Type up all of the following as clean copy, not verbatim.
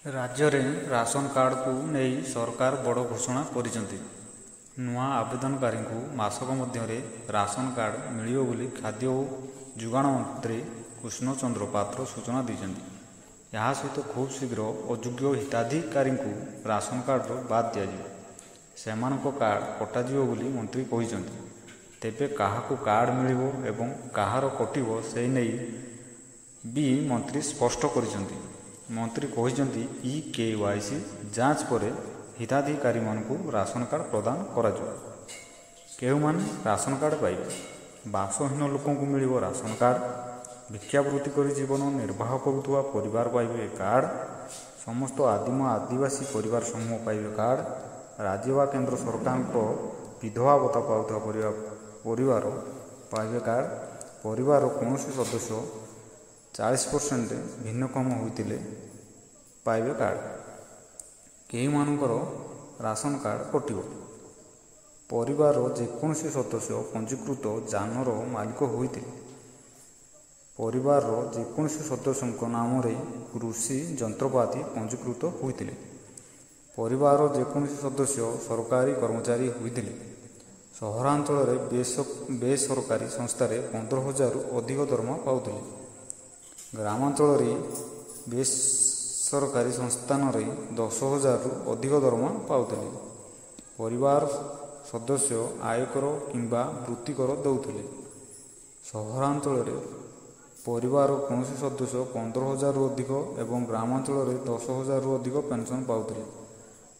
राज्य में ration card को नहीं सरकार बड़ घोषणा करिसेंति। नुआ आवेदनकारी को मासक मध्य राशन कार्ड मिलियो बोली खाद्य और जोगाण मंत्री कृष्ण चंद्र पात्र सूचना देइछन्ति। यह सहित खूब शीघ्र अयोग्य हिताधिकारी को राशन कार्ड बाद दिया सेमानक कार्ड कटाजिवो बोली मंत्री कहिसेंति। तेबे काहाकू कार्ड मिलिबो एवं काहार कटिबो से नहीं भी मंत्री स्पष्ट करिसेंति। मंत्री कहिसेंति ई-KYC जांच पर हिताधिकारी मानकू राशन कार्ड प्रदान कराजिवो। केउ माने राशन कार्ड पाइबे, बासहीन लोकंकू मिलिबो राशन कार्ड, भिक्षावृत्ति करी जीवन निर्वाह करुवा परिवार पाइबे कार्ड, समस्त आदिम आदिवासी परिवार समूह पाइबे कार्ड, राज्य व केंद्र सरकार को विधवा भत्ता पाउथवा परिवार पाइबे कार्ड, परिवार कौन सदस्य 40% भिन्नक्षम होइतिले पाइबे कार्ड। केही मानकर राशन कार्ड कटिबो। परिवार जेकोसी सदस्य पंजीकृत जानर मालिक होइतिले, परिवार जेकोसी सदस्य नाम कृषि जंत्रपाति पंजीकृत होइतिले, परिवार जेकोसी सदस्य सरकारी कर्मचारी होइतिले, सहरांचल बेसरकारी संस्था 15,000 रु अधिक दरमा पाउतिले, ग्रामांचल बेसरकारी संस्थान 10,000 रु अधिक दरमा पाउतिले, परिवार सदस्य आयकर किंबा वृत्तिकर दौथिले, सहरांचल परिवार कौन सदस्य 15,000 रु अधिक एवं ग्रामांचल 10,000 रु अधिक पेंशन पाउतिले,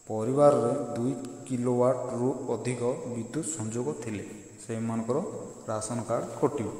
परिवार 2 किलोवाट रु अधिक विद्युत संयोग थिले से राशन कार्ड कटिबो।